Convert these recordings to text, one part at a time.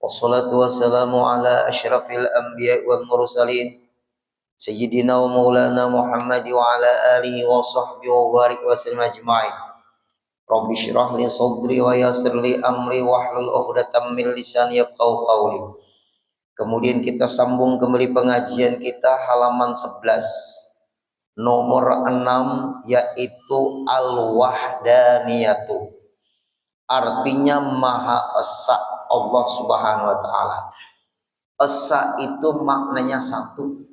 Wassalatu wassalamu ala asyrafil anbiya wal mursalin Sayyidina wa maulana Muhammad wa ala alihi wa sahbihi wa barik wa sallam ajma'in. Rabbi syrah li sadri wa yassir li amri wahlul 'uqdatam min lisani yafqahu qawli. Kemudian kita sambung kembali pengajian kita halaman 11 nomor 6, yaitu al-wahdaniyatu. Artinya Maha Esa Allah Subhanahu wa taala. Esa itu maknanya satu.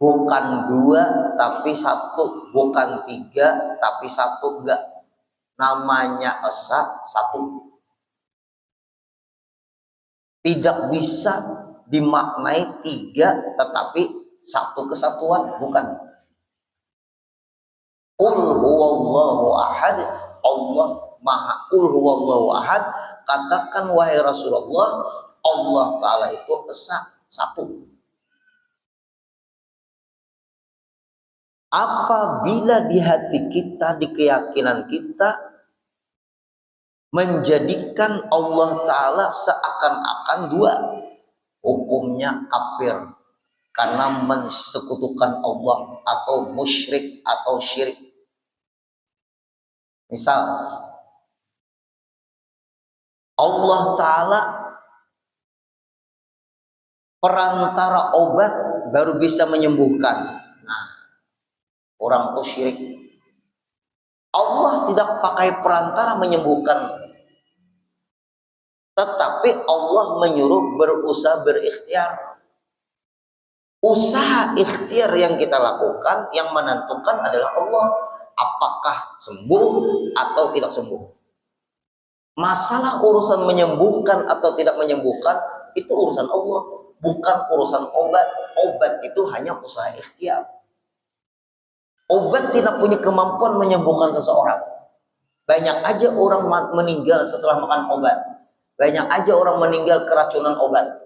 Bukan dua tapi satu, bukan tiga tapi satu, enggak. Namanya Esa satu. Tidak bisa dimaknai tiga tetapi satu kesatuan, bukan. Qul huwallahu ahad, Allah Maha. Qul huwallahu ahad, katakan wahai Rasulullah, Allah Ta'ala itu Esa satu. Apabila di hati kita, di keyakinan kita, menjadikan Allah Ta'ala seakan-akan dua, hukumnya kafir karena mensekutukan Allah atau musyrik atau syirik. Misal Allah Ta'ala perantara obat baru bisa menyembuhkan. Nah, orang itu syirik. Allah tidak pakai perantara menyembuhkan, tetapi Allah menyuruh berusaha, berikhtiar. Usaha ikhtiar yang kita lakukan, yang menentukan adalah Allah. Apakah sembuh atau tidak sembuh. Masalah urusan menyembuhkan atau tidak menyembuhkan, itu urusan Allah, bukan urusan obat. Obat itu hanya usaha ikhtiar. Obat tidak punya kemampuan menyembuhkan seseorang. Banyak aja orang meninggal setelah makan obat. Banyak aja orang meninggal keracunan obat.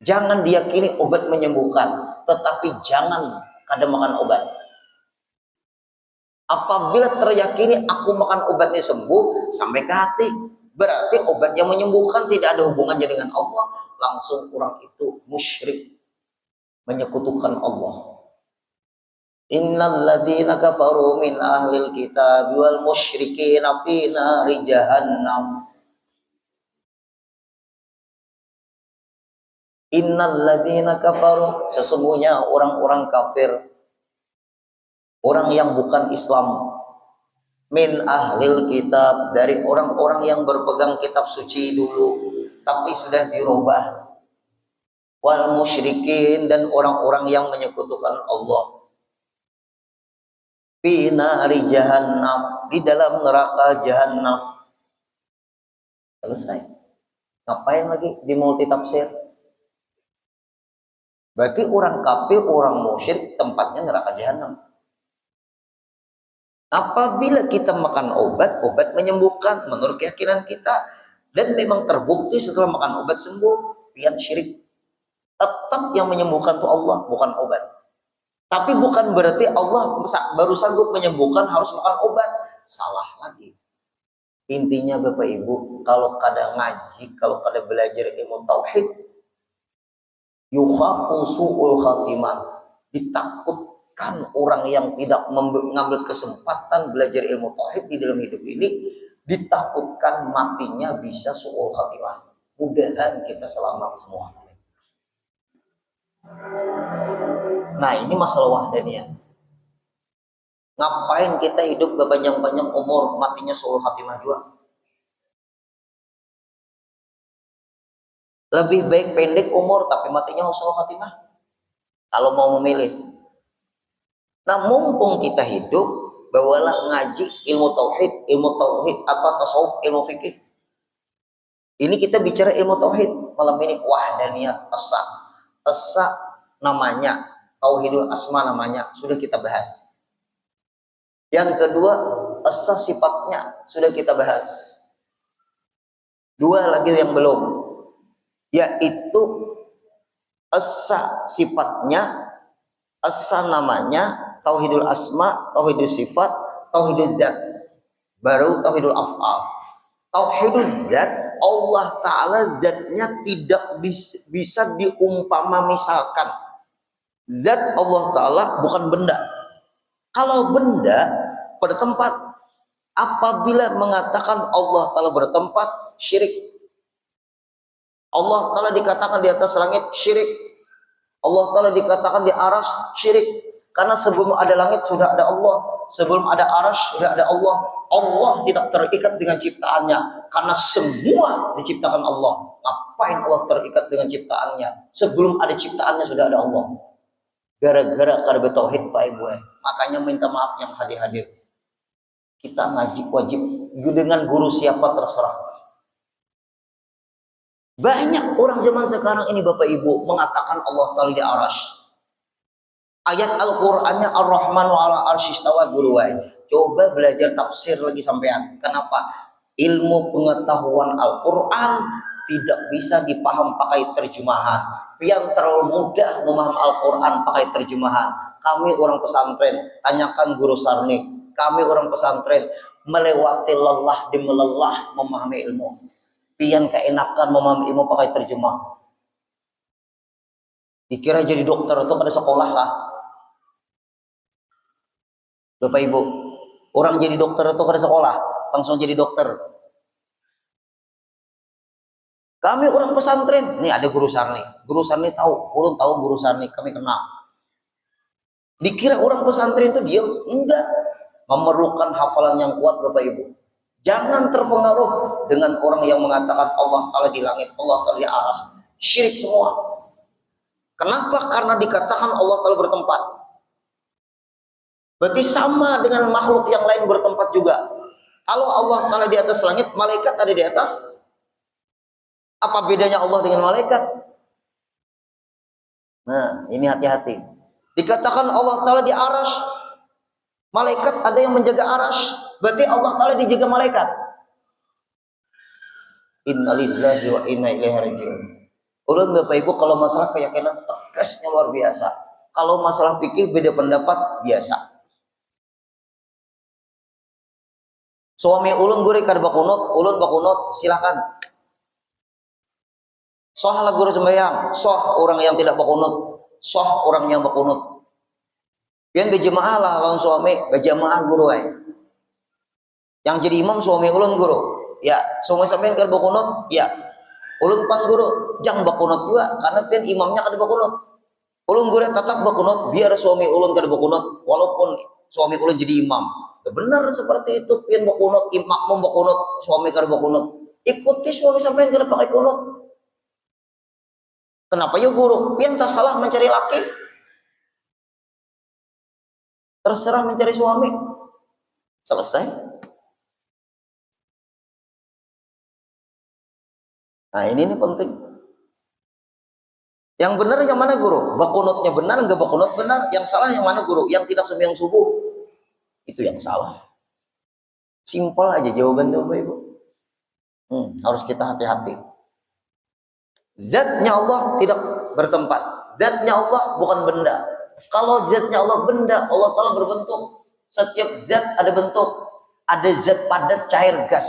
Jangan diyakini obat menyembuhkan, tetapi jangan kada makan obat. Apabila teryakini aku makan obatnya sembuh sampai ke hati, berarti obat yang menyembuhkan tidak ada hubungannya dengan Allah. Langsung orang itu musyrik, menyekutukan Allah. Innal ladzina kafaru min ahlil kitab wal musyrikina fi nari jahannam. Innal ladzina kafaru, sesungguhnya orang-orang kafir, orang yang bukan Islam, min ahlil kitab, dari orang-orang yang berpegang kitab suci dulu tapi sudah dirubah, wal musyrikin, dan orang-orang yang menyekutukan Allah, fi nari jahannam, di dalam neraka jahannam. Selesai. Ngapain lagi di multi tafsir? Berarti orang kafir, orang musyrik tempatnya neraka jahannam. Apabila kita makan obat, obat menyembuhkan menurut keyakinan kita, dan memang terbukti setelah makan obat sembuh, pian syirik. Tetap yang menyembuhkan itu Allah, bukan obat. Tapi bukan berarti Allah baru sanggup menyembuhkan harus makan obat. Salah lagi. Intinya Bapak Ibu, kalau kada ngaji, kalau kada belajar ilmu tauhid, yukhafu su'ul khatimah, ditakutkan orang yang tidak mengambil kesempatan belajar ilmu tauhid di dalam hidup ini, ditakutkan matinya bisa su'ul khatimah. Mudahan kita selamat semua. Nah, ini masalah wahdaniyah. Ngapain kita hidup berpanjang-panjang umur, matinya su'ul khatimah juga? Lebih baik pendek umur tapi matinya husnul khatimah, kalau mau memilih. Nah, mumpung kita hidup, bawalah ngaji ilmu tauhid apa tasawuf, ilmu fikih. Ini kita bicara ilmu tauhid malam ini, wahdaniyat, esa. Esa namanya, tauhidul asma namanya, sudah kita bahas. Yang kedua, esa sifatnya sudah kita bahas. Dua lagi yang belum, yaitu esa sifatnya, esa namanya, tauhidul asma, tauhidul sifat, tauhidul zat, baru tauhidul af'al. Tauhidul zat Allah Ta'ala zatnya tidak bisa diumpama misalkan. Zat Allah Ta'ala bukan benda. Kalau benda bertempat, apabila mengatakan Allah Ta'ala bertempat, syirik. Allah Ta'ala dikatakan di atas langit, syirik. Allah Ta'ala dikatakan di aras, syirik. Karena sebelum ada langit sudah ada Allah, sebelum ada aras sudah ada Allah. Allah tidak terikat dengan ciptaannya, karena semua diciptakan Allah. Ngapain Allah terikat dengan ciptaannya? Sebelum ada ciptaannya sudah ada Allah. Gara-gara kada bertauhid Pak Ibu. Makanya minta maaf yang hadir-hadir. Kita ngaji wajib dengan guru siapa terserah. Banyak orang zaman sekarang ini Bapak Ibu mengatakan Allah Ta'ala di arash. Ayat Al-Qur'annya Ar-Rahman wa ala arsyistawa guruwai. Coba belajar tafsir lagi sampean. Kenapa? Ilmu pengetahuan Al-Qur'an tidak bisa dipaham pakai terjemahan. Yang terlalu mudah memaham Al-Qur'an pakai terjemahan. Kami orang pesantren, tanyakan guru Sarnik. Kami orang pesantren melewati lelah demi lelah memahami ilmu. Pian keenakan memahami ilmu pakai terjemah. Dikira jadi dokter itu pada sekolah kah? Bapak Ibu, orang jadi dokter itu pada sekolah, langsung jadi dokter. Kami orang pesantren, nih ada guru Sarni. Guru Sarni tahu, ulun tahu guru Sarni, kami kenal. Dikira orang pesantren itu diam? Enggak. Memerlukan hafalan yang kuat Bapak Ibu. Jangan terpengaruh dengan orang yang mengatakan Allah Ta'ala di langit, Allah Ta'ala di atas. Syirik semua. Kenapa? Karena dikatakan Allah Ta'ala bertempat. Berarti sama dengan makhluk yang lain bertempat juga. Kalau Allah Ta'ala di atas langit, malaikat ada di atas. Apa bedanya Allah dengan malaikat? Nah, ini hati-hati. Dikatakan Allah Ta'ala di arash. Malaikat ada yang menjaga arash. Berarti Allah Ta'ala dijaga malaikat. Innalillahi wa inna ilaihi raji'un. Ulun Bapak Ibu kalau masalah keyakinan tegasnya luar biasa. Kalau masalah fikih beda pendapat biasa. Suami ulun guri kada bakunut, ulun bakunut, silakan. Soh lah guru sembahyang, soh orang yang tidak bakunut, soh orang yang bakunut. Pian berjemaah lah lawan suami, berjemaah guru ay. Yang jadi imam suami ulun guru. Ya, suami sampean kada bakunut, ya. Ulun pang guru, jangan bakunut juga karena pian imamnya kada bakunut. Ulun guru tetap bakunut biar suami ulun kada bakunut walaupun suami ulun jadi imam. Benar seperti itu, pian bakunut, makmum bakunut, suami kada bakunut. Ikuti suami sampean kada pakai kunut. Kenapa ya guru? Pian tak salah mencari laki. Terserah mencari suami. Selesai. Nah, ini penting. Yang benar yang mana guru? Bakunutnya benar, enggak bakunut benar. Yang salah yang mana guru? Yang tidak sembahyang subuh. Itu yang salah. Simpel aja jawabannya Bapak Ibu. Harus kita hati-hati. Zatnya Allah tidak bertempat. Zatnya Allah bukan benda. Kalau zatnya Allah benda, Allah Ta'ala berbentuk. Setiap zat ada bentuk. Ada zat padat, cair, gas.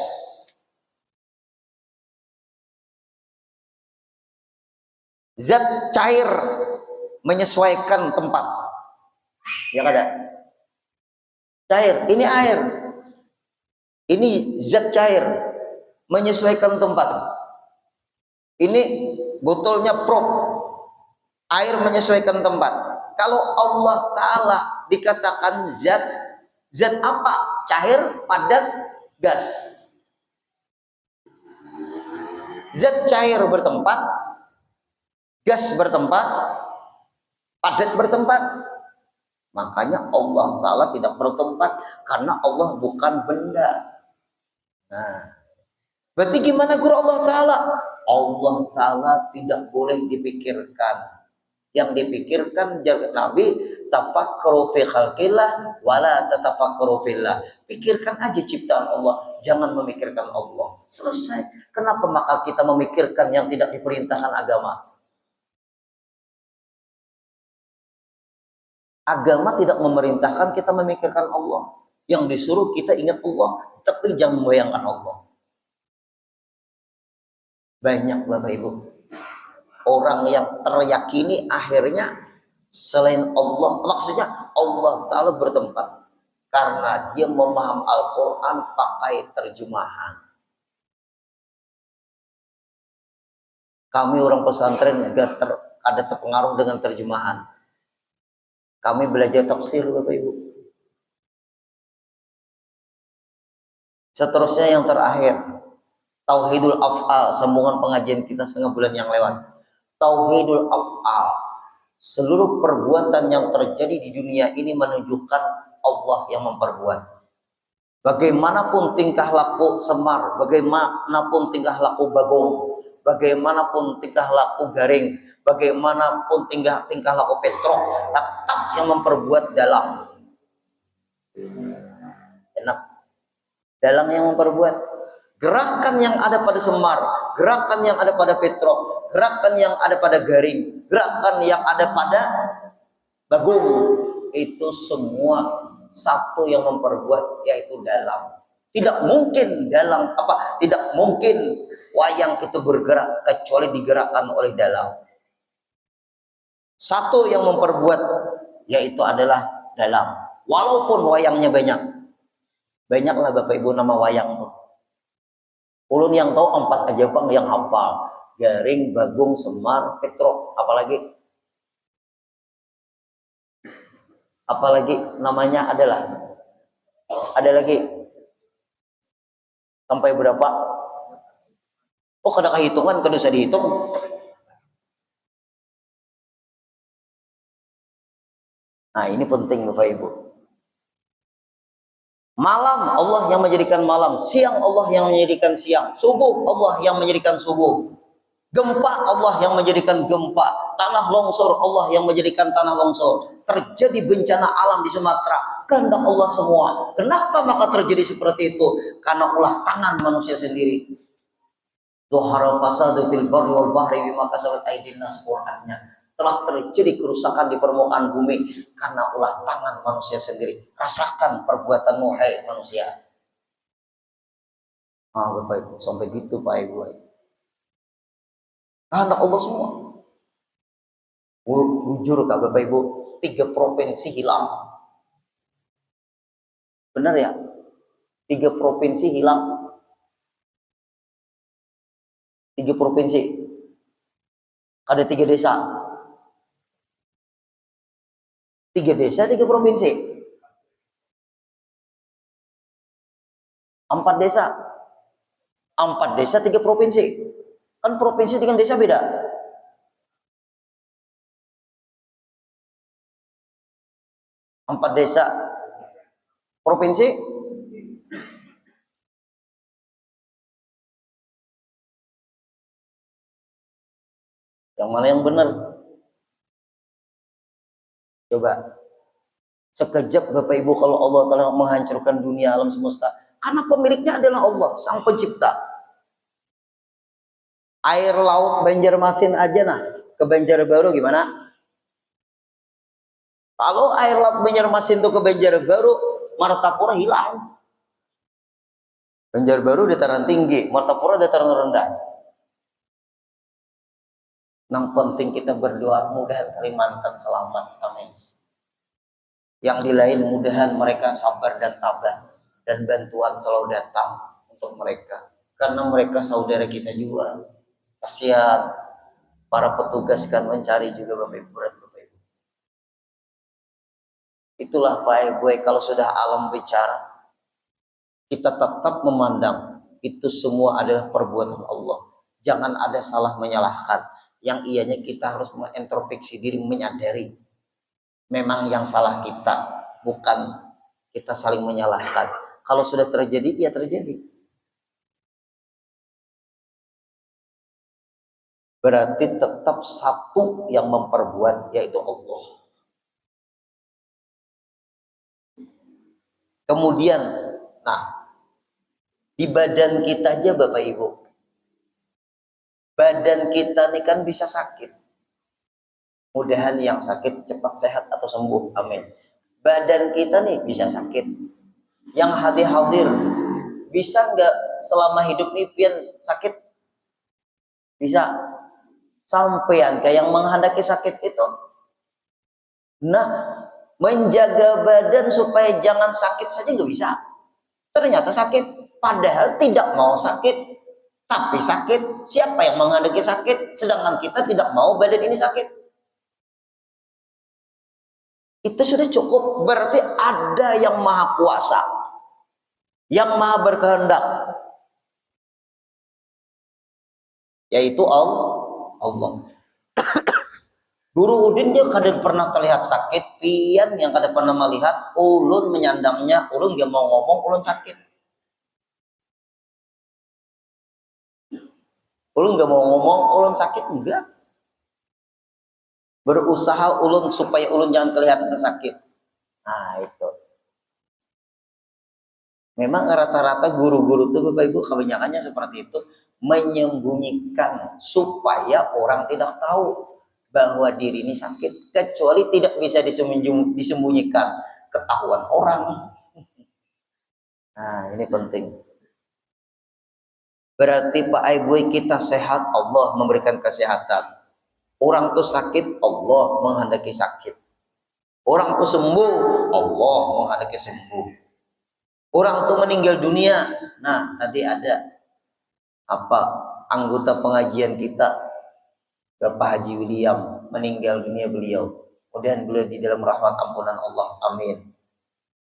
Zat cair menyesuaikan tempat. Ya kada? Cair, ini air. Ini zat cair menyesuaikan tempat. Ini botolnya prop. Air menyesuaikan tempat. Kalau Allah Ta'ala dikatakan zat, zat apa? Cair, padat, gas. Zat cair bertempat, gas bertempat, padat bertempat. Makanya Allah Ta'ala tidak bertempat karena Allah bukan benda. Nah, berarti gimana guru Allah Ta'ala? Allah Ta'ala tidak boleh dipikirkan. Yang dipikirkan jagat Nabi, tafakkaru fi khalqillah wala tatafakkaru fillah. Pikirkan aja ciptaan Allah, jangan memikirkan Allah. Selesai. Kenapa maka kita memikirkan yang tidak diperintahkan agama? Agama tidak memerintahkan kita memikirkan Allah. Yang disuruh kita ingat Allah, tapi jangan membayangkan Allah. Banyak Bapak Ibu orang yang teryakini akhirnya selain Allah, maksudnya Allah Ta'ala bertempat karena dia memaham Al-Quran pakai terjemahan. Kami orang pesantren ada terpengaruh dengan terjemahan. Kami belajar tafsir Bapak Ibu. Seterusnya yang terakhir, Tauhidul Af'al, sambungan pengajian kita setengah bulan yang lewat. Tauhidul Af'al, seluruh perbuatan yang terjadi di dunia ini menunjukkan Allah yang memperbuat. Bagaimanapun tingkah laku Semar, bagaimanapun tingkah laku Bagong, bagaimanapun tingkah laku Garing, bagaimanapun tingkah laku Petruk, tetap yang memperbuat Dalang. Enak. Dalang yang memperbuat. Gerakan yang ada pada Semar, gerakan yang ada pada Petruk, gerakan yang ada pada Garing, gerakan yang ada pada Bagong, itu semua satu yang memperbuat, yaitu Dalang. Tidak mungkin tidak mungkin wayang itu bergerak kecuali digerakkan oleh Dalang. Satu yang memperbuat, yaitu adalah Dalang. Walaupun wayangnya banyak. Banyaklah Bapak Ibu nama wayang itu. Ulun yang tahu 4 aja Bang yang hafal. Garing, Bagong, Semar, Petruk, apalagi namanya ada lagi sampai berapa? Oh, kada kehitungan, kada usah dihitung. Nah, ini penting Bapak Ibu. Malam Allah yang menjadikan malam, siang Allah yang menjadikan siang, subuh Allah yang menjadikan subuh, gempa Allah yang menjadikan gempa, tanah longsor Allah yang menjadikan tanah longsor. Terjadi bencana alam di Sumatera, kehendak Allah semua. Kenapa maka terjadi seperti itu? Karena ulah tangan manusia sendiri. Dhuhara fasadu fil barri wal bahri bima kasabat aydin nas, Qur'annya. Telah terjadi kerusakan di permukaan bumi karena ulah tangan manusia sendiri. Rasakan perbuatanmu hai manusia. Bapak Ibu, sampai gitu Pak Ibu. Karena Allah semua. Jujur Kak Bapak Ibu, 3 provinsi hilang. Benar ya? 3 provinsi hilang. 3 provinsi. Ada 3 desa. 3 desa, 3 provinsi. 4 desa. 4 desa, 3 provinsi. Kan provinsi dengan desa beda. 4 desa. Provinsi. Yang mana yang benar? Coba. Sekejap Bapak Ibu kalau Allah telah menghancurkan dunia alam semesta. Karena pemiliknya adalah Allah, Sang Pencipta. Air laut Banjarmasin aja ke Banjarbaru gimana? Kalau air laut Banjarmasin itu ke Banjarbaru, Martapura hilang. Banjarbaru dataran tinggi, Martapura dataran rendah. Yang penting kita berdoa mudah Kalimantan selamat, amin. Yang di lain mudahan mereka sabar dan tabah dan bantuan selalu datang untuk mereka karena mereka saudara kita juga. Kasihan para petugas kan mencari juga Bapak Ibu. Itulah Pak Ibu, kalau sudah alam bicara kita tetap memandang itu semua adalah perbuatan Allah. Jangan ada salah menyalahkan. Yang ianya kita harus mengintrospeksi diri, menyadari memang yang salah kita, bukan kita saling menyalahkan. Kalau sudah terjadi, ya terjadi. Berarti tetap satu yang memperbuat, yaitu Allah. Kemudian, di badan kita aja Bapak Ibu. Badan kita ini kan bisa sakit. Mudahan yang sakit cepat sehat atau sembuh, amin. Badan kita nih bisa sakit. Yang hadir bisa nggak selama hidup nih pian sakit? Bisa. Sampean kayak yang menghendaki sakit itu. Nah, menjaga badan supaya jangan sakit saja nggak bisa. Ternyata sakit, padahal tidak mau sakit, tapi sakit. Siapa yang menghendaki sakit? Sedangkan kita tidak mau badan ini sakit. Itu sudah cukup. Berarti ada yang maha kuasa, yang maha berkehendak, yaitu Allah. Guru Udin dia kadang pernah terlihat sakit, pian yang kadang pernah melihat ulun menyandangnya, ulun gak mau ngomong, ulun sakit. Ulun gak mau ngomong, ulun sakit enggak. Berusaha ulun supaya ulun jangan kelihatan sakit. Nah itu. Memang rata-rata guru-guru itu Bapak Ibu kebanyakannya seperti itu, menyembunyikan supaya orang tidak tahu bahwa diri ini sakit, kecuali tidak bisa disembunyikan ketahuan orang. Nah ini penting. Berarti Pak Ibu kita sehat, Allah memberikan kesehatan. Orang tuh sakit, Allah menghendaki sakit. Orang tuh sembuh, Allah menghendaki sembuh. Orang tuh meninggal dunia. Nah, tadi ada apa anggota pengajian kita, Bapak Haji William, meninggal dunia beliau. Kemudian beliau di dalam rahmat ampunan Allah. Amin.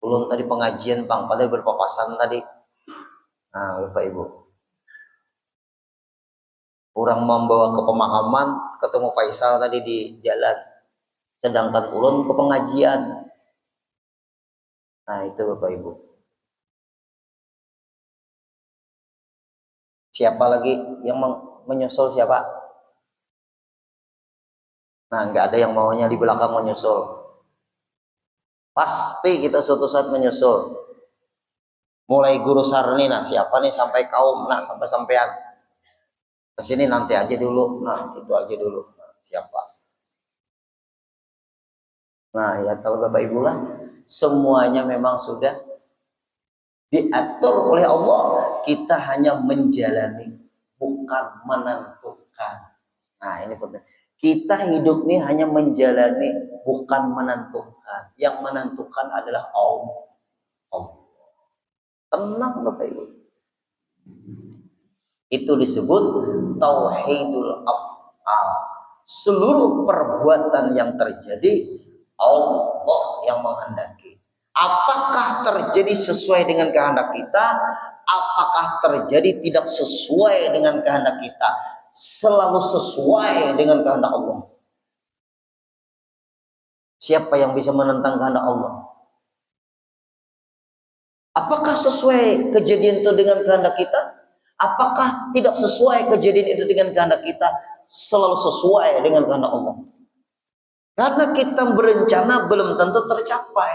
Belum tadi pengajian Bang, padahal berpapasan tadi. Nah, Bapak Ibu. Orang membawa ke pemahaman, ketemu Faisal tadi di jalan. Sedangkan ulun ke pengajian. Nah, itu Bapak Ibu. Siapa lagi yang menyusul siapa? Nah, nggak ada yang maunya di belakang menyusul. Pasti kita suatu saat menyusul. Mulai guru Sarni, nah siapa nih sampai kaum, nah sampai sampean. Kesini nanti aja dulu, nah itu aja dulu. Nah, siapa? Nah ya kalau Bapak Ibu lah, semuanya memang sudah diatur oleh Allah. Kita hanya menjalani, bukan menentukan. Nah ini penting. Kita hidup ini hanya menjalani, bukan menentukan. Yang menentukan adalah Allah. Tenang Bapak Ibu. Itu disebut tauhidul af'al. Seluruh perbuatan yang terjadi Allah yang menghendaki. Apakah terjadi sesuai dengan kehendak kita? Apakah terjadi tidak sesuai dengan kehendak kita? Selalu sesuai dengan kehendak Allah. Siapa yang bisa menentang kehendak Allah? Apakah sesuai kejadian itu dengan kehendak kita? Apakah tidak sesuai kejadian itu dengan kehendak kita? Selalu sesuai dengan kehendak Allah. Karena kita berencana belum tentu tercapai.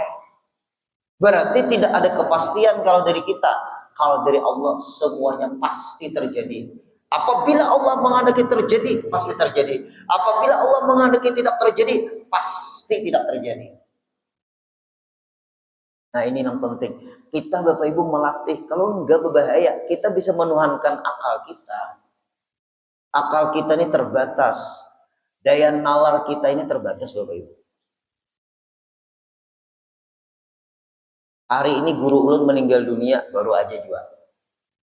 Berarti tidak ada kepastian kalau dari kita. Kalau dari Allah semuanya pasti terjadi. Apabila Allah menghendaki terjadi, pasti terjadi. Apabila Allah menghendaki tidak terjadi, pasti tidak terjadi. Nah ini yang penting. Kita Bapak Ibu melatih. Kalau enggak berbahaya, kita bisa menuhankan akal kita. Akal kita ini terbatas. Daya nalar kita ini terbatas Bapak Ibu. Hari ini guru ulun meninggal dunia, baru aja juga.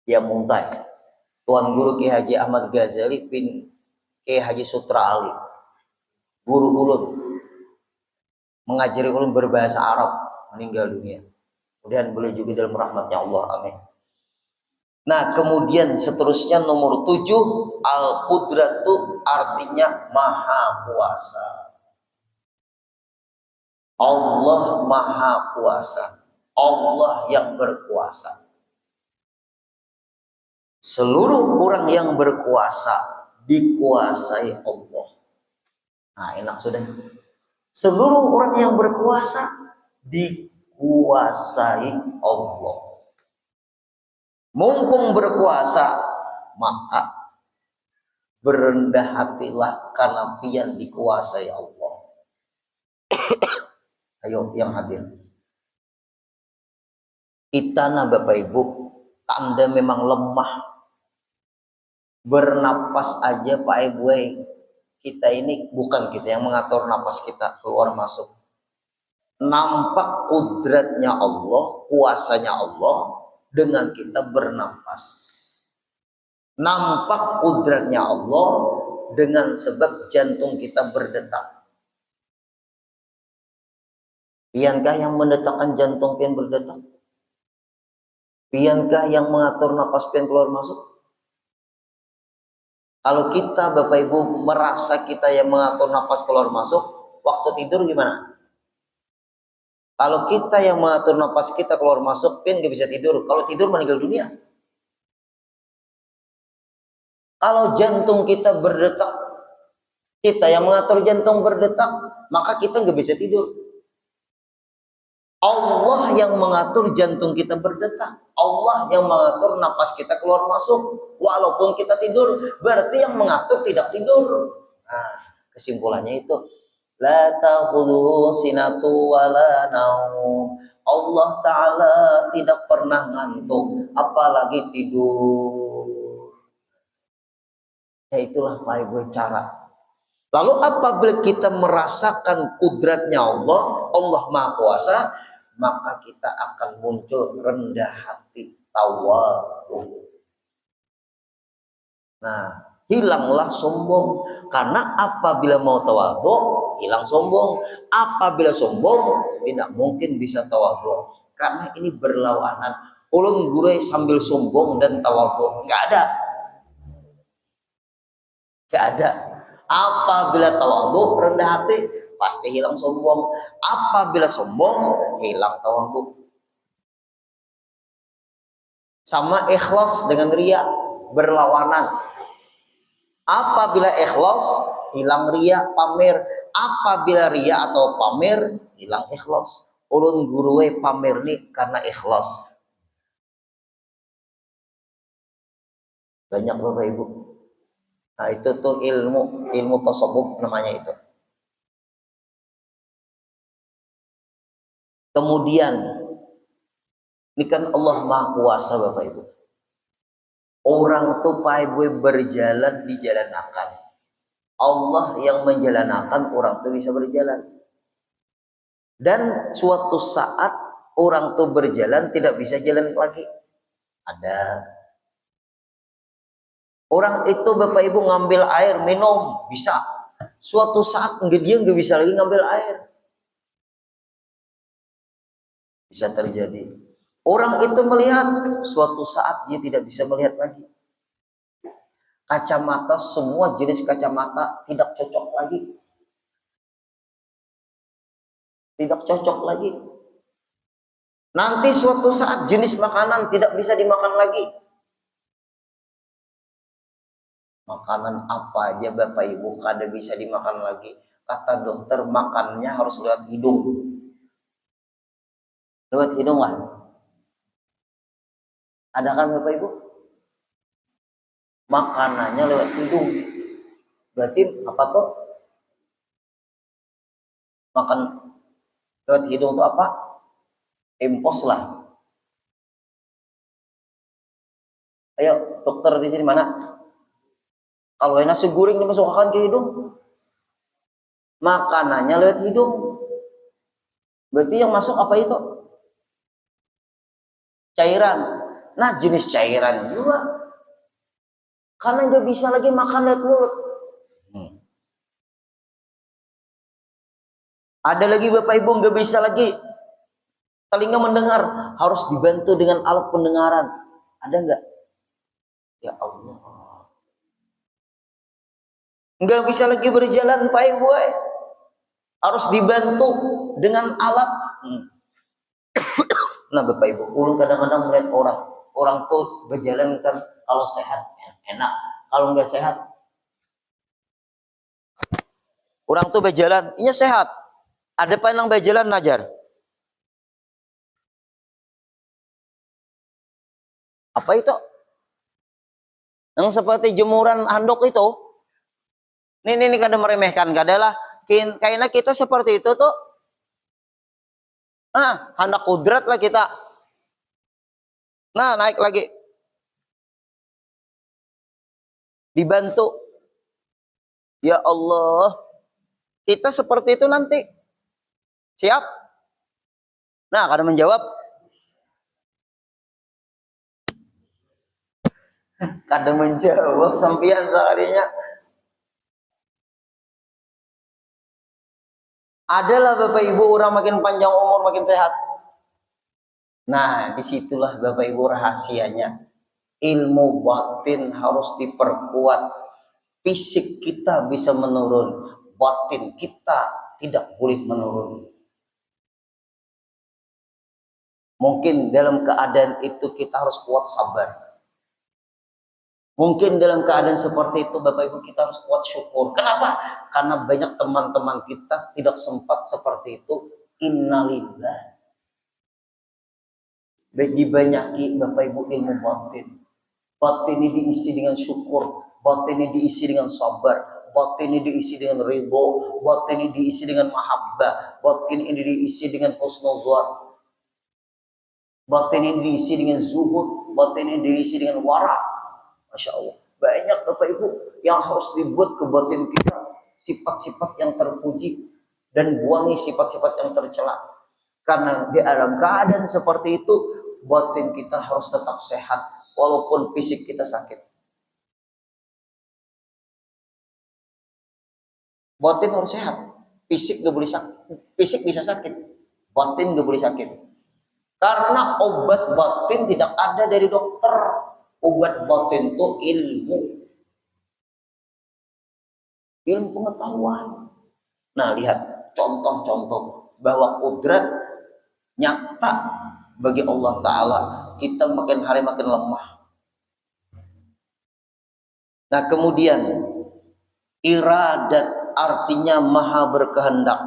Dia muntai. Tuan Guru Ki Haji Ahmad Ghazali bin Ki Haji Sutra Ali. Guru ulun. Mengajari ulun berbahasa Arab, meninggal dunia. Kemudian boleh juga dalam rahmatnya Allah, amin. Nah kemudian seterusnya nomor 7, Al-Qudratu artinya maha kuasa. Allah maha kuasa. Allah yang berkuasa. Seluruh orang yang berkuasa dikuasai Allah. Nah enak sudah. Seluruh orang yang berkuasa dikuasai Allah. Mumpung berkuasa, maka berendah hatilah karena pian dikuasai Allah. Ayo yang hadir. Kita nah Bapak Ibu, tanda memang lemah. Bernapas aja Pak Ibu, kita ini bukan kita yang mengatur napas kita keluar masuk. Nampak kudratnya Allah, kuasanya Allah dengan kita bernapas. Nampak kudratnya Allah dengan sebab jantung kita berdetak. Piankah yang mendetakkan jantung pian berdetak? Piankah yang mengatur napas pian keluar masuk? Kalau kita Bapak Ibu merasa kita yang mengatur napas keluar masuk, waktu tidur gimana? Kalau kita yang mengatur napas kita keluar masuk, pian gak bisa tidur. Kalau tidur meninggal dunia. Kalau jantung kita berdetak, kita yang mengatur jantung berdetak, maka kita nggak bisa tidur. Allah yang mengatur jantung kita berdetak, Allah yang mengatur napas kita keluar masuk, walaupun kita tidur, berarti yang mengatur tidak tidur. Nah, kesimpulannya itu, la ta'khudhuhu sinatu wala naum. Allah Ta'ala tidak pernah ngantuk, apalagi tidur. Ya itulah Pak Ibu cara. Lalu apabila kita merasakan kudratnya Allah, Allah Maha Kuasa, maka kita akan muncul rendah hati, tawadhu. Nah, hilanglah sombong. Karena apabila mau tawadhu, hilang sombong. Apabila sombong, tidak mungkin bisa tawadhu. Karena ini berlawanan. Ulun gurui sambil sombong dan tawadhu, nggak ada. Nggak ada. Apabila tawadhu, rendah hati, pasti hilang sombong. Apabila sombong, hilang tawadhu. Sama ikhlas dengan riya, berlawanan. Apabila ikhlas, hilang riya, pamer. Apabila riya atau pamer, hilang ikhlas. Ulun guruwe pamer nih karena ikhlas. Banyak Bapak Ibu. Nah itu tuh ilmu tasawuf namanya itu. Kemudian ini kan Allah Maha Kuasa Bapak Ibu. Orang tuh Pak Ibu berjalan di jalan akan. Allah yang menjalanakan orang tuh bisa berjalan. Dan suatu saat orang tuh berjalan tidak bisa jalan lagi. Ada. Orang itu Bapak Ibu ngambil air minum bisa. Suatu saat dia nggak bisa lagi ngambil air. Bisa terjadi. Orang itu melihat, suatu saat dia tidak bisa melihat lagi. Kacamata, semua jenis kacamata tidak cocok lagi. Tidak cocok lagi. Nanti suatu saat jenis makanan tidak bisa dimakan lagi. Makanan apa aja Bapak Ibu kada bisa dimakan lagi. Kata dokter makannya harus lewat hidung. Lewat hidung lah. Ada kan Bapak Ibu? Makanannya lewat hidung. Berarti apa tuh? Makan lewat hidung itu apa? Impos lah. Ayo dokter di sini mana? Kalau nasi goreng dimasukkan ke hidung, makanannya lewat hidung. Berarti yang masuk apa itu? Cairan. Nah jenis cairan juga. Karena nggak bisa lagi makan lewat mulut. Ada lagi Bapak Ibu nggak bisa lagi telinga mendengar, harus dibantu dengan alat pendengaran. Ada nggak? Ya Allah. Nggak bisa lagi berjalan Pak Ibu. Harus dibantu dengan alat. Nah Bapak Ibu, ulun kadang-kadang melihat orang tuh berjalan kan kalau sehat enak, kalau nggak sehat, orang tuh berjalan, ini sehat. Ada apa yang berjalan najar? Apa itu? Yang seperti jemuran handuk itu? Ini kada meremehkan, kadalah. Kayaknya kita seperti itu tuh. Nah, hendak kudrat lah kita. Nah, naik lagi. dibantu. Ya Allah, kita seperti itu nanti. Siap? Nah, kada menjawab. Kada menjawab sampian sekalinya. Adalah Bapak Ibu orang makin panjang umur makin sehat. Nah, disitulah Bapak Ibu rahasianya. Ilmu batin harus diperkuat. Fisik kita bisa menurun, batin kita tidak boleh menurun. Mungkin dalam keadaan itu kita harus kuat sabar. Mungkin dalam keadaan seperti itu Bapak Ibu kita harus kuat syukur. Kenapa? Karena banyak teman-teman kita tidak sempat seperti itu. Innalillah. Dibanyaki Bapak Ibu ilmu batin. Batin ini diisi dengan syukur, batin ini diisi dengan sabar, batin ini diisi dengan ridho, batin ini diisi dengan mahabbah, batin ini diisi dengan husnuzan, batin ini diisi dengan zuhud, batin ini diisi dengan wara. Masya Allah, banyak Bapak Ibu yang harus dibuat ke batin kita sifat-sifat yang terpuji dan buangi sifat-sifat yang tercela. Karena di dalam keadaan seperti itu, batin kita harus tetap sehat walaupun fisik kita sakit. Batin harus sehat. Fisik gak boleh sakit. Fisik bisa sakit, batin gak boleh sakit. Karena obat batin tidak ada dari dokter. Obat batin itu ilmu. Ilmu pengetahuan. Nah, lihat contoh-contoh bahwa kudrat nyata bagi Allah Ta'ala. Kita makin hari makin lemah. Nah, kemudian iradat artinya maha berkehendak.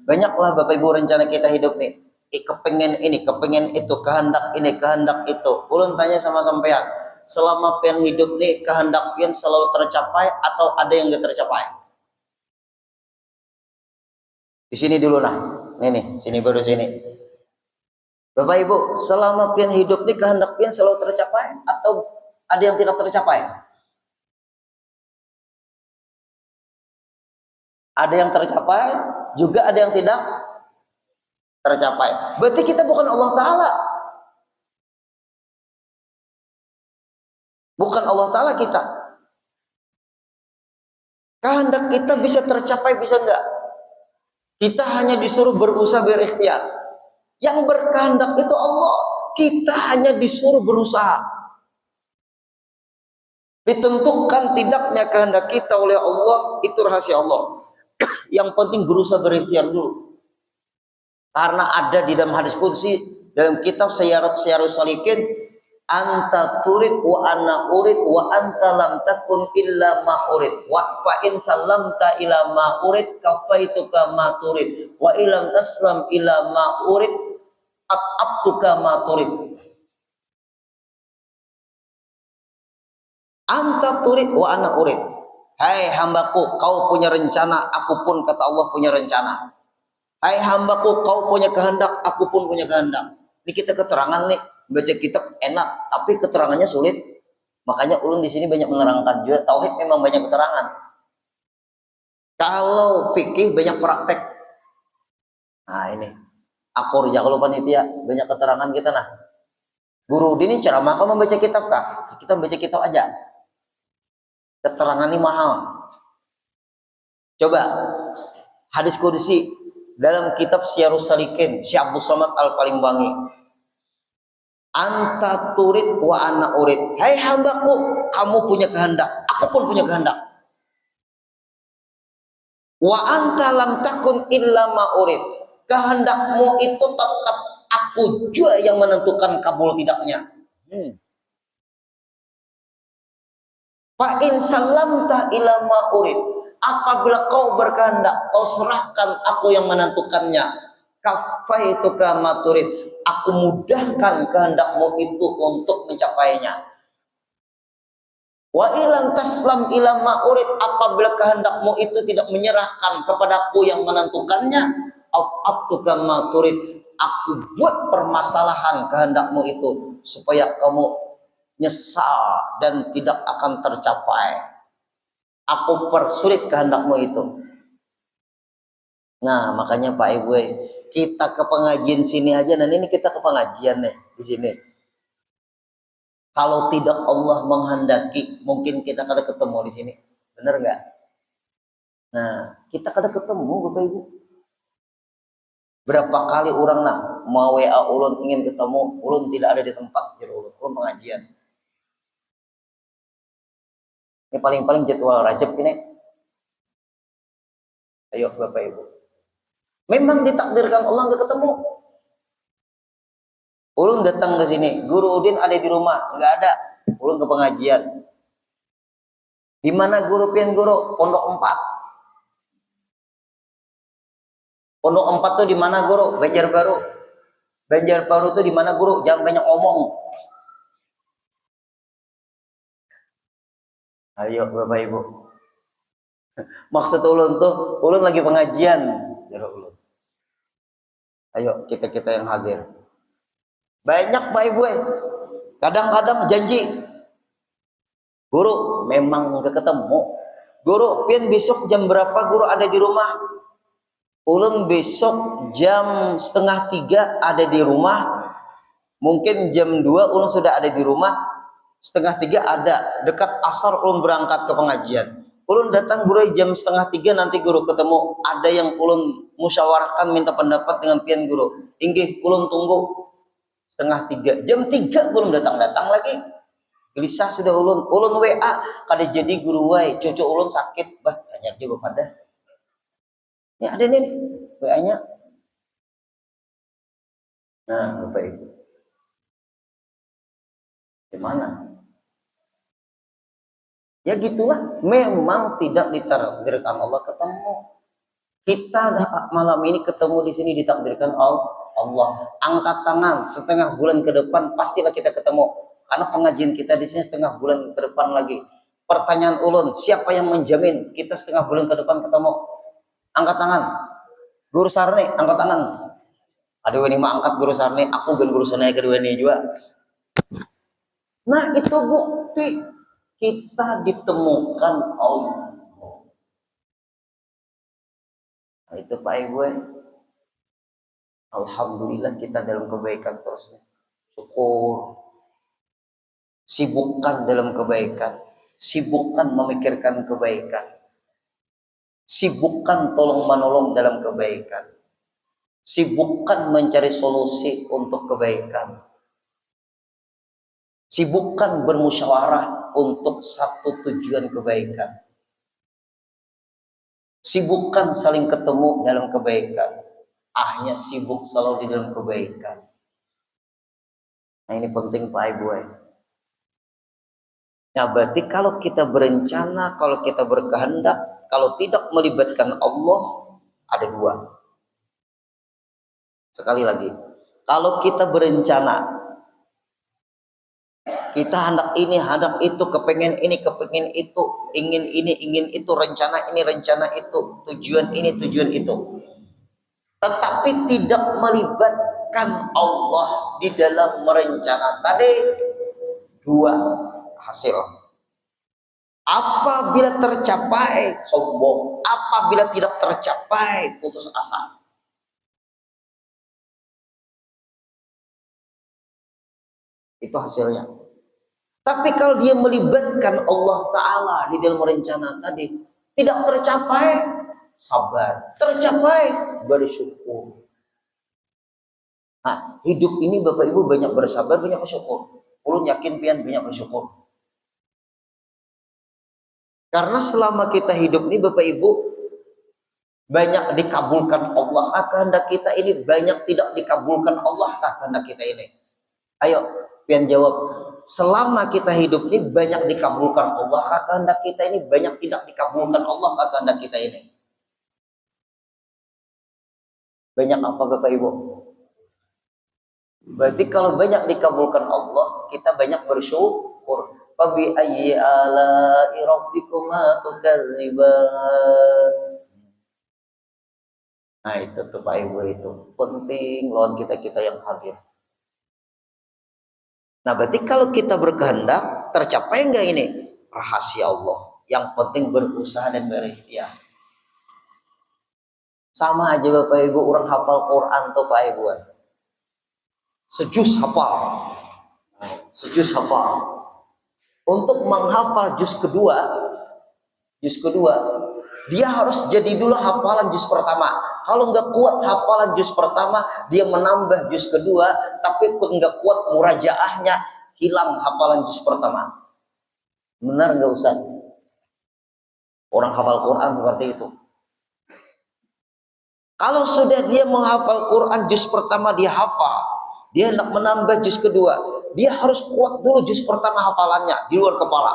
Banyaklah Bapak Ibu rencana kita hidup nih. Kepengen ini, kepengen itu, kehendak ini, kehendak itu. Ulun tanya sama sampean, selama pian hidup nih, kehendak pian selalu tercapai atau ada yang gak tercapai? Di sini dulu nah. Nih, sini baru sini. Bapak Ibu, selama pian hidup nih, kehendak pian selalu tercapai atau ada yang tidak tercapai? Ada yang tercapai, juga ada yang tidak tercapai. Berarti kita bukan Allah Ta'ala. Bukan Allah Ta'ala kita. Kehendak kita bisa tercapai, bisa enggak? Kita hanya disuruh berusaha berikhtiar. Yang berkehendak itu Allah. Kita hanya disuruh berusaha. Ditentukan tidaknya kehendak kita oleh Allah, itu rahasia Allah. Yang penting berusaha berikhtiar dulu. Karena ada di dalam hadis qudsi, dalam kitab Syarahus Salikin, anta turid wa anna urid wa anta lam takun illa ma urid wa fa in sallamta ila ma urid kafaituka ma turid wa ilam taslam ila ma urid at'abtuka ma turid. Anta turid wa anna urid. Hai hambaku, kau punya rencana, aku pun kata Allah punya rencana. Hai hambaku, kau punya kehendak, aku pun punya kehendak. Ini kita keterangan nih, baca kitab enak, tapi keterangannya sulit. Makanya ulun di sini banyak menerangkan juga. Tauhid memang banyak keterangan. Kalau fikih banyak praktek. Nah ini, akur ya kalau panitia banyak keterangan kita nah. Guru ini ceramah kau membaca kitab kah? Kita membaca kitab aja. Keterangan ini mahal. Coba hadis qudsi dalam kitab Syarahus Salikin, Syekh Abdul Somad Al-Palembang. Anta turid wa ana urid. Hai hambaku, kamu punya kehendak, aku pun punya kehendak. Wa anta lam takun illa ma urid. Kehendakmu itu tetap aku juga yang menentukan kabul tidaknya. Fa in salamta ila ma urid. Apabila kau berkehendak, kau serahkan, aku yang menentukannya. Kafaituka ma turid. Aku mudahkan kehendakmu itu untuk mencapainya. Wa ilam taslam ila ma urid. Apabila kehendakmu itu tidak menyerahkan kepadaku yang menentukannya, abtuka ma turid. Aku buat permasalahan kehendakmu itu supaya kamu nyesal dan tidak akan tercapai. Aku persulit kehendakmu itu. Nah, makanya Pak Ibu, kita ke pengajian sini aja, dan ini kita ke pengajian nih di sini. Kalau tidak Allah menghendaki, mungkin kita kada ketemu di sini. Bener nggak? Nah, kita kada ketemu Bapak Ibu. Berapa kali orang mau WA ulun ingin ketemu, ulun tidak ada di tempat, ulun pengajian. Ini paling-paling jadwal Rajab ini. Ayo Bapak Ibu. Memang ditakdirkan Allah nggak ketemu. Ulun datang ke sini, Guru Udin ada di rumah, nggak ada. Ulun ke pengajian. Di mana Guru Pian Guru? Pondok 4. Pondok 4 tuh di mana Guru? Banjarbaru. Banjarbaru tuh di mana Guru? Jangan banyak ngomong. Ayo Bapak Ibu. Maksud ulun tuh, ulun lagi pengajian. Ulun. Ayo kita yang hadir. Banyak Pak Ibu, kadang-kadang janji, Guru memang nggak ketemu. Guru, pian besok jam berapa Guru ada di rumah? Ulun besok jam 2:30 ada di rumah. Mungkin jam 2 ulun sudah ada di rumah. 2:30 ada. Dekat asar ulun berangkat ke pengajian. Ulun datang Guru jam 2:30 nanti Guru ketemu. Ada yang ulun musyawarahkan minta pendapat dengan pian Guru. Inggih ulun tunggu 2:30. Jam 3 ulun datang lagi. Gelisah sudah ulun WA kada jadi Guru wae, cucu ulun sakit, bah anyar juga pada. Ini ada nih WA-nya. Nah, Bapak Ibu. Gimana? Ya gitulah, memang tidak ditakdirkan Allah ketemu. Kita malam ini ketemu di sini ditakdirkan Allah. Angkat tangan, setengah bulan ke depan pastilah kita ketemu. Karena pengajian kita di sini setengah bulan ke depan lagi. Pertanyaan ulun, siapa yang menjamin kita setengah bulan ke depan ketemu? Angkat tangan. Guru Sarni, angkat tangan. Ada wani mah angkat Guru Sarni, aku ben Guru Sarni kedua ini juga. Nah, itu bukti kita ditemukan Allah. Nah, itu Pak Ibu. Alhamdulillah kita dalam kebaikan terus. Syukur. Sibukkan dalam kebaikan. Sibukkan memikirkan kebaikan. Sibukkan tolong menolong dalam kebaikan. Sibukkan mencari solusi untuk kebaikan. Sibukkan bermusyawarah untuk satu tujuan kebaikan. Sibukkan saling ketemu dalam kebaikan. Hanya sibuk selalu di dalam kebaikan. Nah, ini penting Pak Ibu. Nah, berarti kalau kita berencana, kalau kita berkehendak, kalau tidak melibatkan Allah, ada dua. Sekali lagi, kalau kita berencana, kita hendak ini, hendak itu, kepengen ini, kepengen itu, ingin ini, ingin itu, rencana ini, rencana itu, tujuan ini, tujuan itu. Tetapi tidak melibatkan Allah di dalam merencana tadi, dua hasil. Apabila tercapai, sombong. Apabila tidak tercapai, putus asa. Itu hasilnya. Tapi kalau dia melibatkan Allah Ta'ala di dalam rencana tadi, tidak tercapai, sabar. Tercapai, bersyukur. Nah, hidup ini Bapak Ibu banyak bersabar, banyak bersyukur. Ulun yakin pian banyak bersyukur. Karena selama kita hidup ini Bapak Ibu, banyak dikabulkan Allah, kehendak kita ini banyak tidak dikabulkan Allah, kehendak kita ini. Ayo, pian jawab. Selama kita hidup ini banyak dikabulkan Allah, kehendak kita ini banyak tidak dikabulkan Allah, kehendak kita ini. Banyak apa Bapak Ibu? Berarti kalau banyak dikabulkan Allah, kita banyak bersyukur. Fabi ayyi ala'i rabbikuma tukadziban. Nah, itu tuh Pak Ibu, itu penting lawan kita yang hadir. Nah, berarti kalau kita berkehendak, tercapai enggak ini? Rahasia Allah. Yang penting berusaha dan berikhtiar. Sama aja Bapak Ibu, orang hafal Quran tuh Pak Ibu. Sejus hafal. Sejus hafal. Untuk menghafal juz kedua, dia harus jadi dulu hafalan juz pertama. Kalau nggak kuat hafalan juz pertama, dia menambah juz kedua, tapi nggak kuat murajaahnya, hilang hafalan juz pertama. Benar nggak Ustaz? Orang hafal Quran seperti itu. Kalau sudah dia menghafal Quran juz pertama dia hafal, dia hendak menambah juz kedua, dia harus kuat dulu juz pertama hafalannya di luar kepala.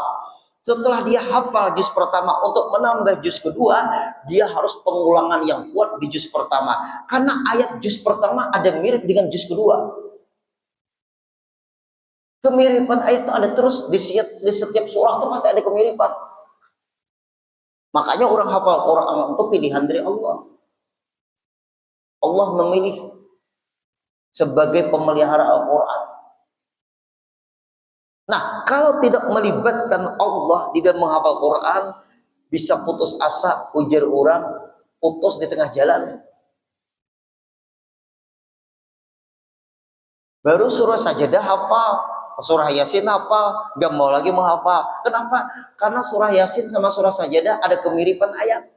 Setelah dia hafal juz pertama, untuk menambah juz kedua, dia harus pengulangan yang kuat di juz pertama. Karena ayat juz pertama ada mirip dengan juz kedua. Kemiripan ayat itu ada terus di setiap surah itu pasti ada kemiripan. Makanya orang hafal Quran itu pilihan dari Allah. Allah memilih sebagai pemelihara Al-Quran. Nah, kalau tidak melibatkan Allah di dalam menghafal Quran, bisa putus asa, ujar orang, putus di tengah jalan. Baru surah Sajadah hafal, surah Yasin hafal, gak mau lagi menghafal. Kenapa? Karena surah Yasin sama surah Sajadah ada kemiripan ayat.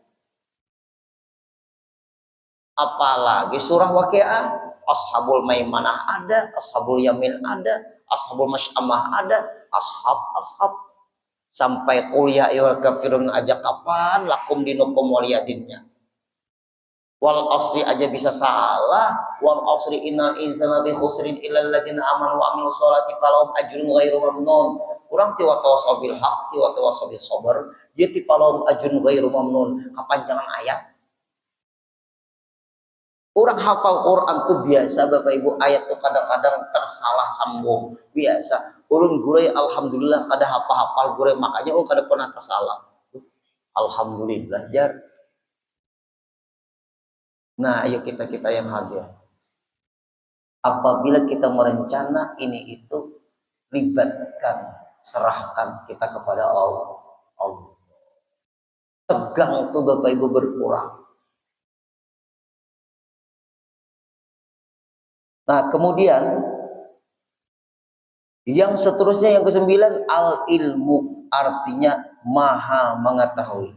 Apalagi surah Waqiah, Ashabul Maimanah ada, Ashabul Yamin ada, Ashabul Masy'amah ada, ashab sampai kuliah ayyuhal kafirun aja kapan lakum dinukum waliyadinnya. Wal asri aja bisa salah, wal asri innal insana fi khusrin illal ladzina amanu wa amilus sholati falahum ajrun ghairu mamnun. Urang ti wa tawassaw bil haqq wa tawassaw bis sabr, dia ti falahum ajrun ghairu mamnun. Kepanjangan ayat. Orang hafal Quran tuh biasa Bapak Ibu, ayat tuh kadang-kadang tersalah sambung biasa. Ulun gurei alhamdulillah kada hafal gurei, makanya kada pernah tersalah. Alhamdulillah jar. Nah, ayo kita yang hadir. Apabila kita merencana ini itu, libatkan, serahkan kita kepada Allah. Tegang tuh Bapak Ibu berkurang. Nah, kemudian yang seterusnya yang ke-9, al-ilmu, artinya maha mengetahui.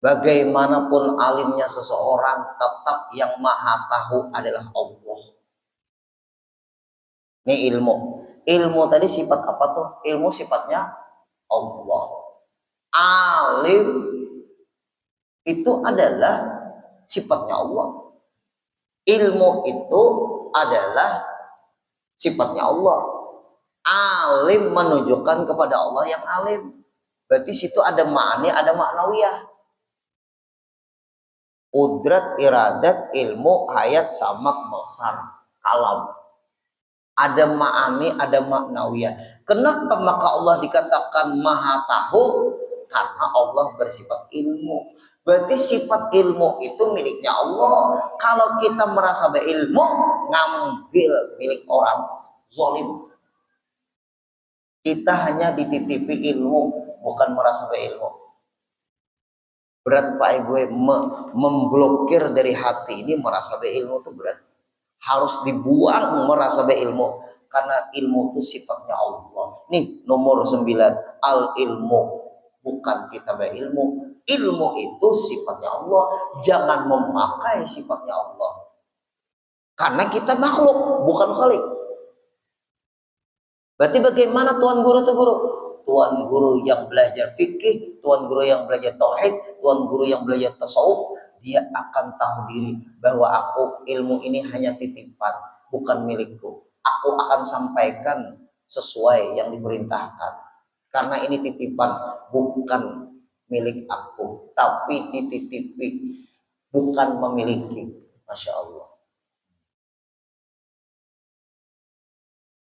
Bagaimanapun alimnya seseorang, tetap yang maha tahu adalah Allah. Ini ilmu. Ilmu tadi sifat apa tuh? Ilmu sifatnya Allah. Alim itu adalah sifatnya Allah. Ilmu itu adalah sifatnya Allah. Alim menunjukkan kepada Allah yang alim. Berarti situ ada makna, ada maknawiyah. Qudrat, iradat, ilmu, hayat, samak, basar, kalam. Ada ma'ani, ada maknawiyah. Kenapa maka Allah dikatakan maha tahu? Karena Allah bersifat ilmu. Berarti sifat ilmu itu miliknya Allah. Kalau kita merasa berilmu, ngambil milik orang, zalim. Kita hanya dititipi ilmu, bukan merasa berilmu. Berat Pak Ibu, memblokir dari hati ini merasa berilmu itu berat. Harus dibuang merasa berilmu, karena ilmu itu sifatnya Allah. Nih nomor 9, al ilmu, bukan kita berilmu. Ilmu itu sifatnya Allah. Jangan memakai sifatnya Allah, karena kita makhluk, bukan khalik. Berarti bagaimana tuan guru itu guru? Tuan guru yang belajar fikih, tuan guru yang belajar tauhid, tuan guru yang belajar tasawuf, dia akan tahu diri bahwa aku ilmu ini hanya titipan, bukan milikku. Aku akan sampaikan sesuai yang diperintahkan. Karena ini titipan, bukan milik aku, tapi dititipi, bukan memiliki. Masya Allah.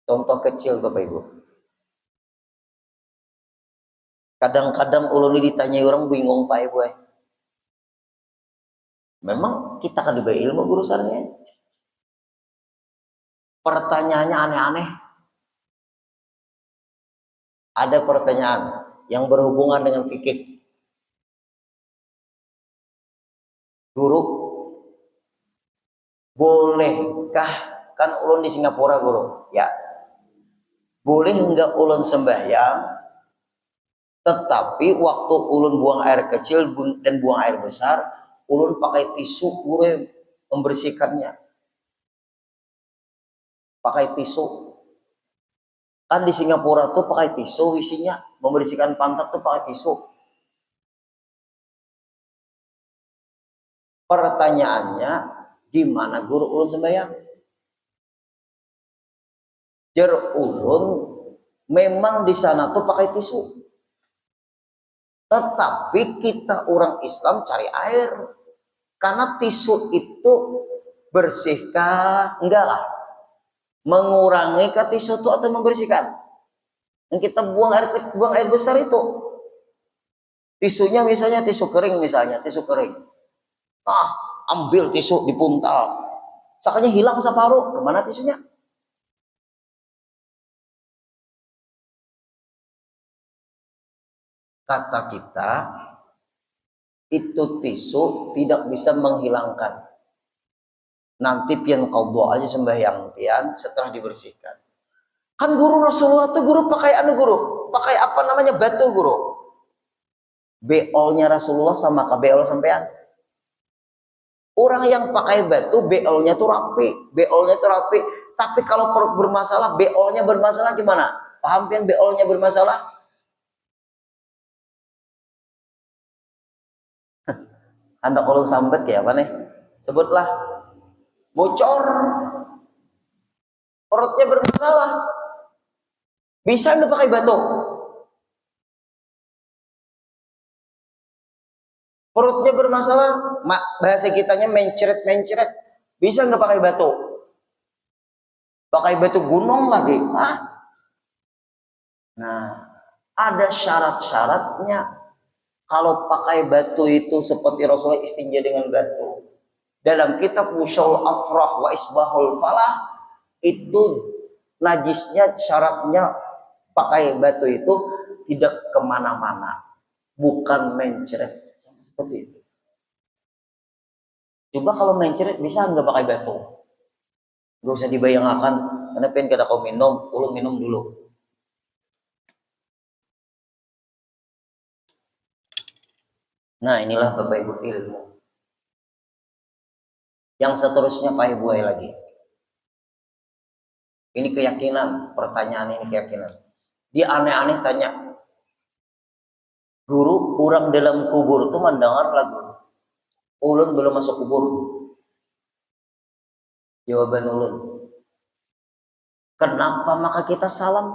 Contoh kecil Bapak Ibu. Kadang-kadang ulun ditanya orang bingung Pak Ibu. Memang kita kan diberi ilmu urusannya. Pertanyaannya aneh-aneh. Ada pertanyaan yang berhubungan dengan fikih. Guru, bolehkah, kan ulun di Singapura guru, ya, boleh enggak ulun sembahyang, tetapi waktu ulun buang air kecil dan buang air besar, ulun pakai tisu guru membersihkannya, pakai tisu. Kan di Singapura tuh pakai tisu isinya, membersihkan pantat tuh pakai tisu. Pertanyaannya, gimana guru ulun sembahyang? Jer ulun memang di sana tuh pakai tisu. Tetapi kita orang Islam cari air. Karena tisu itu bersihkah? Enggak lah. Mengurangi ke tisu itu atau membersihkan? Yang kita buang air besar itu. Tisunya misalnya tisu kering misalnya, tisu kering. Ah, ambil tisu dipuntal. Sakanya hilang separuh, kemana tisunya? Kata kita, itu tisu tidak bisa menghilangkan. Nanti pian qadha aja sembahyang pian setelah dibersihkan. Kan guru Rasulullah tuh guru pakai guru, pakai apa namanya, batu guru. Beolnya Rasulullah sama ke beol sampean. Orang yang pakai batu beolnya tuh rapi, beolnya tuh rapi. Tapi kalau perut bermasalah, beolnya bermasalah gimana? Paham pian beolnya bermasalah? Anda kalau sambet ya apa nih? Sebutlah bocor, perutnya bermasalah. Bisa nggak pakai batu? Perutnya bermasalah, bahasa kitanya mencret. Bisa nggak pakai batu? Pakai batu gunung lagi. Ah. Nah, ada syarat-syaratnya. Kalau pakai batu itu seperti Rasulullah istinja dengan batu. Dalam kitab Musyawul Afrah wa Isbahul Falah, itu najisnya syaratnya pakai batu itu tidak kemana-mana, bukan mencret seperti itu. Coba kalau mencret bisa nggak pakai batu? Gak usah dibayangkan, karena pengen kita kau minum, ulun minum dulu. Nah, inilah Bapak Ibu ilmu. Yang seterusnya Pak Ibu lagi. Ini keyakinan, pertanyaan ini keyakinan. Dia aneh-aneh tanya, guru, orang dalam kubur itu mendengar lagu. Ulun belum masuk kubur. Jawaban ulun, kenapa maka kita salam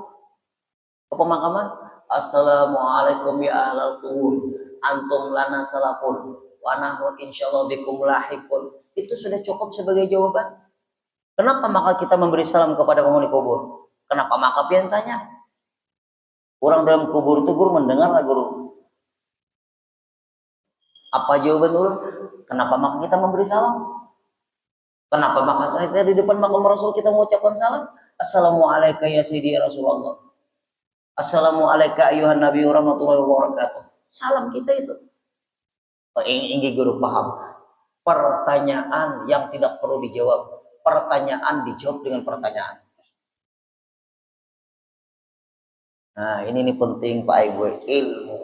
ke pemakaman? Assalamualaikum ya ahlal kubur, antum lana salafun, wa nahnu insyaallah bikum lahiqun. Itu sudah cukup sebagai jawaban. Kenapa maka kita memberi salam kepada penghuni kubur? Kenapa maka pian tanya? Orang dalam kubur itu guru mendengar lah guru. Apa jawaban ulun? Kenapa maka kita memberi salam? Kenapa maka kita di depan makam Rasul kita mengucapkan salam? Assalamualaikum ya sayyidi Rasulullah. Assalamualaikum ayuhan nabi warahmatullahi wabarakatuh. Salam kita itu. Ingin guru paham. Pertanyaan yang tidak perlu dijawab. Pertanyaan dijawab dengan pertanyaan. Nah, ini penting Pak Ibu, ilmu.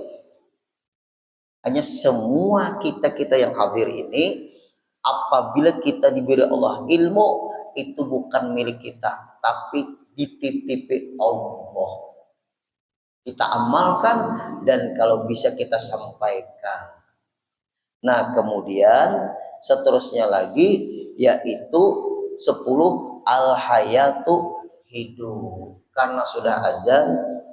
Hanya semua kita yang hadir ini, apabila kita diberi Allah ilmu, itu bukan milik kita, tapi dititipi Allah. Kita amalkan dan kalau bisa kita sampaikan. Nah, kemudian seterusnya lagi yaitu 10 al-hayatu hidup. Karena sudah azan,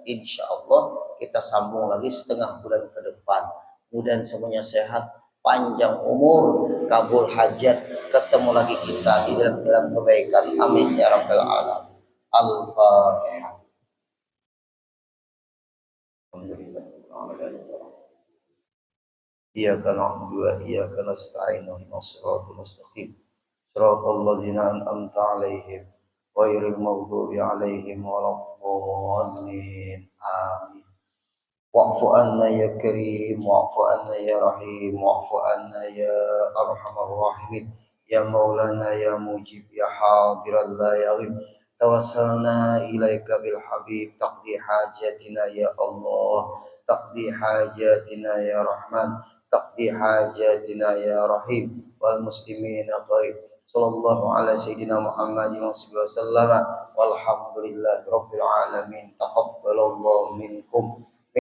insya Allah kita sambung lagi setengah bulan ke depan. Mudah semuanya sehat, panjang umur, kabul hajat, ketemu lagi kita di dalam kebaikan. Amin ya rabbal alamin. Al-Fatihah. Alhamdulillah. Iyyaka na'budu wa iyyaka nasta'in ihdinas siratal mustaqim. Shiratal ladzina an'amta 'alaihim ghairil maghdubi 'alaihim waladdallin. Amin. Wa'fu anna ya karim, wa'fu anna ya rahim, wa'fu anna ya arhamar rahimin, ya maulana ya mujib, ya hadiran la yaghib. Tawassalna ilaika bil habib, taqdi hajatina ya Allah, taqdi hajatina ya Rahman, taqdi hajatina ya Rahim, wal muslimina ghaib. Sallallahu ala sayyidina Muhammadin wa sallam, walhamdulillahi rabbil alamin. Taqabbalallahu minkum